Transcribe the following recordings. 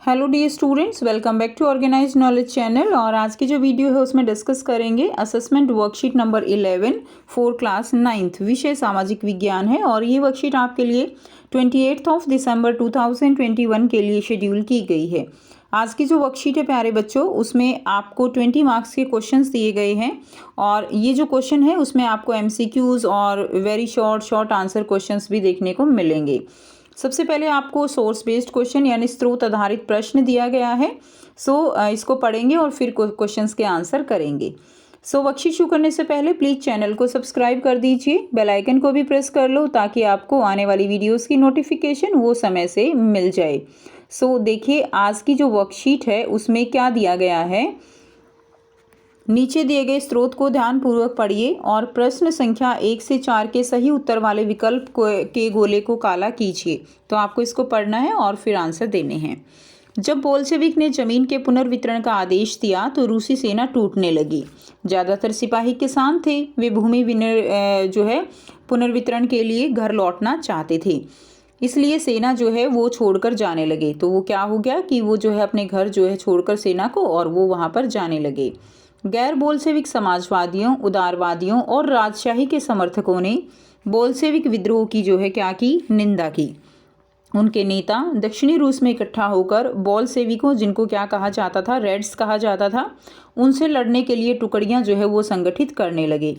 Hello dear students, welcome back to organised knowledge channel. और आज की जो वीडियो है उसमें डिस्कस करेंगे assessment worksheet number 11 for class 9th। विषय सामाजिक विज्ञान है और ये वर्कशीट आपके लिए 28 दिसंबर 2021 के लिए शेड्यूल की गई है। आज की जो वर्कशीट है प्यारे बच्चों, उसमें आपको 20 मार्क्स के क्वेश्चंस दिए गए हैं और ये जो क्वेश्चन है उसमें आपको एमसीक्यूज और वेरी शॉर्ट आंसर क्वेश्चंस भी देखने को मिलेंगे। सबसे पहले आपको सोर्स बेस्ड क्वेश्चन यानी स्रोत आधारित प्रश्न दिया गया है। इसको पढ़ेंगे और फिर क्वेश्चंस के आंसर करेंगे। वर्कशीट शुरू करने से पहले प्लीज़ चैनल को सब्सक्राइब कर दीजिए, बेल आइकन को भी प्रेस कर लो ताकि आपको आने वाली वीडियोस की नोटिफिकेशन वो समय से मिल जाए। देखिए आज की जो वर्कशीट है उसमें क्या दिया गया है। नीचे दिए गए स्रोत को ध्यानपूर्वक पढ़िए और प्रश्न संख्या 1 से 4 के सही उत्तर वाले विकल्प के गोले को काला कीजिए। तो आपको इसको पढ़ना है और फिर आंसर देने हैं। जब बोल्शेविक ने जमीन के पुनर्वितरण का आदेश दिया तो रूसी सेना टूटने लगी। ज़्यादातर सिपाही किसान थे, वे भूमि पुनर्वितरण के लिए घर लौटना चाहते थे, इसलिए सेना वो छोड़कर जाने लगे। तो वो क्या हो गया कि वो अपने घर छोड़कर सेना को और वो वहाँ पर जाने लगे। गैर बोल्शेविक समाजवादियों, उदारवादियों और राजशाही के समर्थकों ने बोल्शेविक विद्रोह की क्या की, निंदा की। उनके नेता दक्षिणी रूस में इकट्ठा होकर बोल्शेविकों, जिनको क्या कहा जाता था, रेड्स कहा जाता था, उनसे लड़ने के लिए टुकड़ियां वो संगठित करने लगे।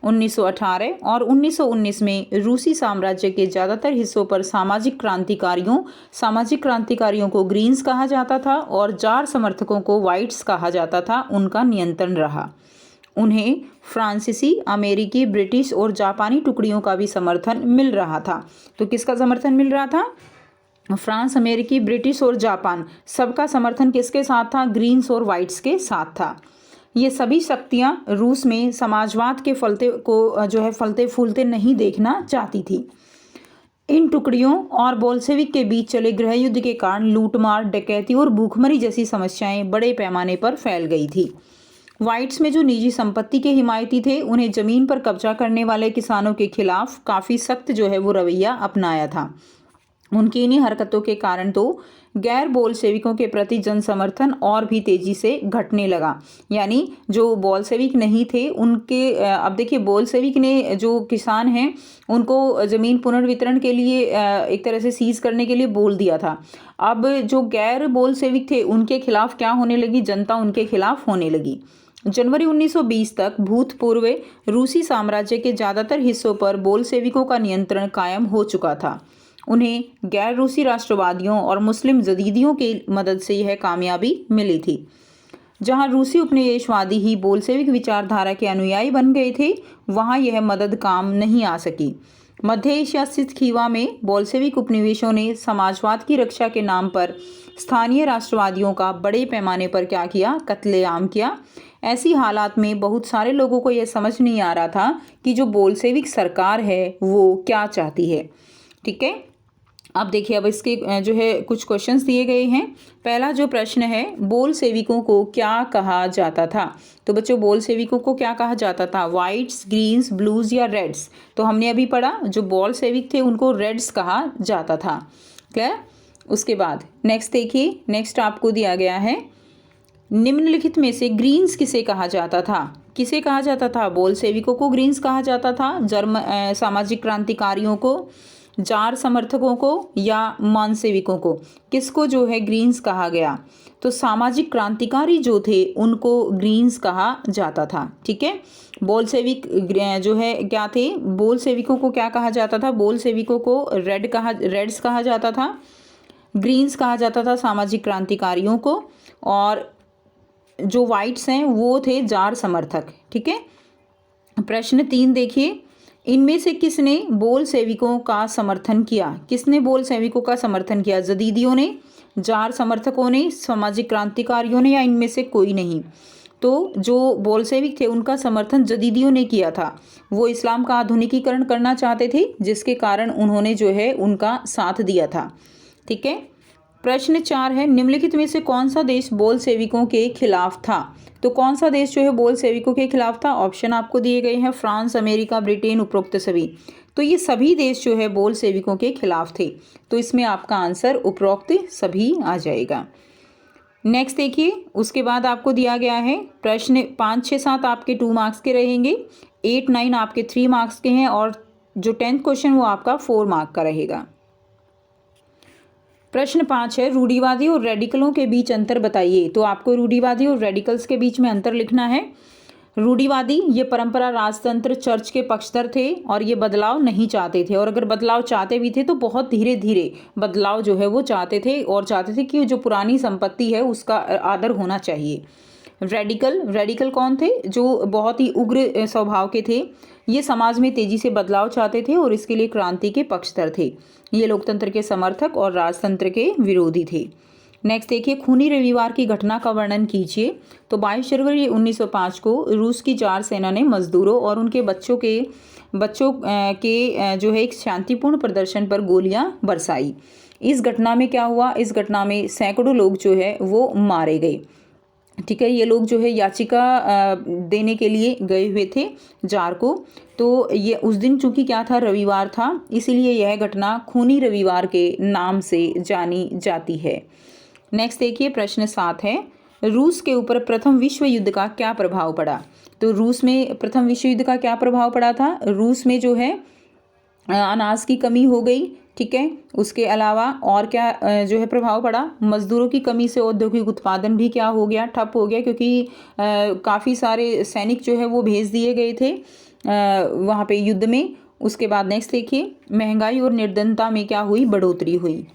1918 और 1919 में रूसी साम्राज्य के ज़्यादातर हिस्सों पर सामाजिक क्रांतिकारियों को ग्रीन्स कहा जाता था और जार समर्थकों को व्हाइट्स कहा जाता था, उनका नियंत्रण रहा। उन्हें फ्रांसीसी, अमेरिकी, ब्रिटिश और जापानी टुकड़ियों का भी समर्थन मिल रहा था। तो किसका समर्थन मिल रहा था? फ्रांस, अमेरिकी, ब्रिटिश और जापान, सबका समर्थन किसके साथ था? ग्रीन्स और व्हाइट्स के साथ था। ये सभी शक्तियां रूस में समाजवाद के फलते फूलते नहीं देखना चाहती थी। इन टुकड़ियों और बोल्शेविक के बीच चले गृह युद्ध के कारण लूटमार, डकैती और भूखमरी जैसी समस्याएं बड़े पैमाने पर फैल गई थी। व्हाइट्स में जो निजी संपत्ति के हिमायती थे, उन्हें जमीन पर कब्जा करने वाले किसानों के खिलाफ काफ़ी सख्त वो रवैया अपनाया था। उनकी इन्हीं हरकतों के कारण तो गैर बोल्शेविकों के प्रति जन समर्थन और भी तेजी से घटने लगा। यानी जो बोल्शेविक नहीं थे उनके, अब देखिए बोल्शेविक ने जो किसान हैं उनको ज़मीन पुनर्वितरण के लिए एक तरह से सीज करने के लिए बोल दिया था। अब जो गैर बोल्शेविक थे उनके खिलाफ क्या होने लगी, जनता उनके खिलाफ होने लगी। जनवरी 1920 तक भूतपूर्व रूसी साम्राज्य के ज़्यादातर हिस्सों पर बोल्शेविकों का नियंत्रण कायम हो चुका था। उन्हें गैर रूसी राष्ट्रवादियों और मुस्लिम जदीदियों की मदद से यह कामयाबी मिली थी। जहां रूसी उपनिवेशवादी ही बोल्शेविक विचारधारा के अनुयायी बन गए थे, वहां यह मदद काम नहीं आ सकी। मध्य एशिया स्थित खीवा में बोल्शेविक उपनिवेशों ने समाजवाद की रक्षा के नाम पर स्थानीय राष्ट्रवादियों का बड़े पैमाने पर क्या किया, कत्लेआम किया। ऐसी हालात में बहुत सारे लोगों को यह समझ नहीं आ रहा था कि जो बोल्शेविक सरकार है वो क्या चाहती है। ठीक है, अब देखिए, अब इसके कुछ क्वेश्चंस दिए गए हैं। पहला जो प्रश्न है, बोल्शेविकों को क्या कहा जाता था? तो बच्चों बोल्शेविकों को क्या कहा जाता था? व्हाइट्स, ग्रीन्स, ब्लूज या रेड्स? तो हमने अभी पढ़ा जो बोल्शेविक थे उनको रेड्स कहा जाता था। क्लियर? उसके बाद नेक्स्ट देखिए, नेक्स्ट आपको दिया गया है, निम्नलिखित में से ग्रीन्स किसे कहा जाता था? किसे कहा जाता था? बोल्शेविकों को ग्रीन्स कहा जाता था, सामाजिक क्रांतिकारियों को, जार समर्थकों को या मानसेविकों को? किसको ग्रीन्स कहा गया? तो सामाजिक क्रांतिकारी जो थे उनको ग्रीन्स कहा जाता था। ठीक है, बोल्शेविक क्या थे? बोल्शेविकों को क्या कहा जाता था? बोल्शेविकों को रेड्स कहा जाता था, ग्रीन्स कहा जाता था सामाजिक क्रांतिकारियों को, और जो व्हाइट्स हैं वो थे जार समर्थक। ठीक है, प्रश्न 3 देखिए, इनमें से किसने बोल्शेविकों का समर्थन किया? किसने बोल्शेविकों का समर्थन किया? जदीदियों ने, जार समर्थकों ने, सामाजिक क्रांतिकारियों ने, या इनमें से कोई नहीं? तो जो बोल्शेविक थे उनका समर्थन जदीदियों ने किया था। वो इस्लाम का आधुनिकीकरण करना चाहते थे, जिसके कारण उन्होंने उनका साथ दिया था। ठीक है, प्रश्न 4 है, निम्नलिखित में से कौन सा देश बोल्शेविकों के खिलाफ था? तो कौन सा देश बोल्शेविकों के खिलाफ था? ऑप्शन आपको दिए गए हैं, फ्रांस, अमेरिका, ब्रिटेन, उपरोक्त सभी। तो ये सभी देश जो है बोल्शेविकों के खिलाफ थे। तो इसमें आपका आंसर उपरोक्त सभी आ जाएगा। नेक्स्ट देखिए, उसके बाद आपको दिया गया है प्रश्न 5, 6, 7 आपके 2 मार्क्स के रहेंगे, 8, 9 आपके 3 मार्क्स के हैं और जो 10th क्वेश्चन वो आपका 4 मार्क का रहेगा। प्रश्न 5 है, रूढ़िवादी और रेडिकलों के बीच अंतर बताइए। तो आपको रूढ़िवादी और रेडिकल्स के बीच में अंतर लिखना है। रूढ़िवादी ये परंपरा राजतंत्र चर्च के पक्षधर थे और ये बदलाव नहीं चाहते थे, और अगर बदलाव चाहते भी थे तो बहुत धीरे धीरे बदलाव जो है वो चाहते थे, और चाहते थे कि जो पुरानी संपत्ति है उसका आदर होना चाहिए। रेडिकल कौन थे? जो बहुत ही उग्र स्वभाव के थे, ये समाज में तेजी से बदलाव चाहते थे और इसके लिए क्रांति के पक्षधर थे। ये लोकतंत्र के समर्थक और राजतंत्र के विरोधी थे। नेक्स्ट देखिए, खूनी रविवार की घटना का वर्णन कीजिए। तो 22 फरवरी 1905 को रूस की जार सेना ने मजदूरों और उनके बच्चों के जो है एक शांतिपूर्ण प्रदर्शन पर गोलियां बरसाई। इस घटना में क्या हुआ? इस घटना में सैकड़ों लोग जो है वो मारे गए। ठीक है, ये लोग जो है याचिका देने के लिए गए हुए थे जार को। तो ये उस दिन चूंकि क्या था, रविवार था, इसीलिए यह घटना खूनी रविवार के नाम से जानी जाती है। नेक्स्ट देखिए, प्रश्न 7 है, रूस के ऊपर प्रथम विश्व युद्ध का क्या प्रभाव पड़ा। तो रूस में प्रथम विश्व युद्ध का क्या प्रभाव पड़ा था? रूस में जो है अनाज की कमी हो गई। ठीक है, उसके अलावा और क्या जो है प्रभाव पड़ा? मजदूरों की कमी से औद्योगिक उत्पादन भी क्या हो गया, ठप हो गया, क्योंकि काफ़ी सारे सैनिक जो है वो भेज दिए गए थे वहाँ पे युद्ध में। उसके बाद नेक्स्ट देखिए, महंगाई और निर्धनता में क्या हुई? बढ़ोतरी हुई।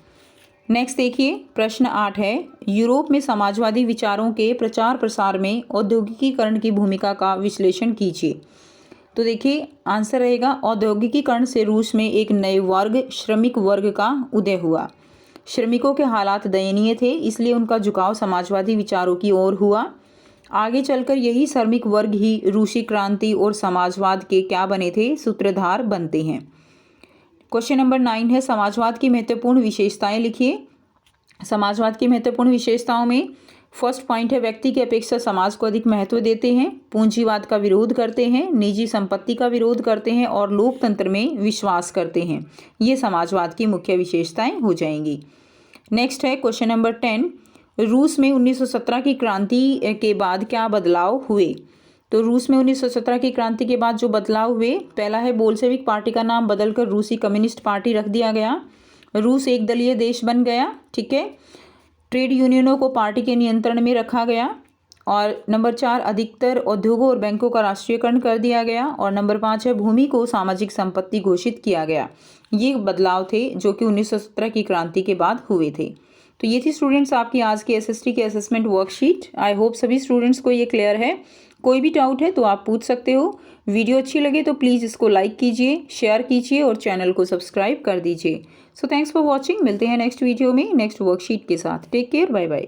नेक्स्ट देखिए, प्रश्न 8 है, यूरोप में समाजवादी विचारों के प्रचार प्रसार में औद्योगिकीकरण की भूमिका का विश्लेषण कीजिए। तो देखिए आंसर रहेगा, औद्योगिकीकरण से रूस में एक नए वर्ग, श्रमिक वर्ग का उदय हुआ। श्रमिकों के हालात दयनीय थे, इसलिए उनका झुकाव समाजवादी विचारों की ओर हुआ। आगे चलकर यही श्रमिक वर्ग ही रूसी क्रांति और समाजवाद के क्या बने थे? सूत्रधार बनते हैं। क्वेश्चन नंबर 9 है, समाजवाद की महत्वपूर्ण विशेषताएं लिखिए। समाजवाद की महत्वपूर्ण विशेषताओं में फर्स्ट पॉइंट है, व्यक्ति की अपेक्षा समाज को अधिक महत्व देते हैं, पूंजीवाद का विरोध करते हैं, निजी संपत्ति का विरोध करते हैं और लोकतंत्र में विश्वास करते हैं। ये समाजवाद की मुख्य विशेषताएं हो जाएंगी। नेक्स्ट है क्वेश्चन नंबर 10, रूस में 1917 की क्रांति के बाद क्या बदलाव हुए। तो रूस में 1917 की क्रांति के बाद जो बदलाव हुए, पहला है बोल्शेविक पार्टी का नाम बदलकर रूसी कम्युनिस्ट पार्टी रख दिया गया। रूस एक दलीय देश बन गया। ठीक है, ट्रेड यूनियनों को पार्टी के नियंत्रण में रखा गया। और नंबर 4, अधिकतर उद्योगों और बैंकों का राष्ट्रीयकरण कर दिया गया। और नंबर 5 है, भूमि को सामाजिक संपत्ति घोषित किया गया। ये बदलाव थे जो कि 1917 की क्रांति के बाद हुए थे। तो ये थी स्टूडेंट्स आपकी आज की एसएसटी की असेसमेंट वर्कशीट। आई होप सभी स्टूडेंट्स को ये क्लियर है। कोई भी डाउट है तो आप पूछ सकते हो। वीडियो अच्छी लगे तो प्लीज़ इसको लाइक कीजिए, शेयर कीजिए और चैनल को सब्सक्राइब कर दीजिए। So thanks for watching. मिलते हैं नेक्स्ट वीडियो में नेक्स्ट वर्कशीट के साथ। Take care, bye bye.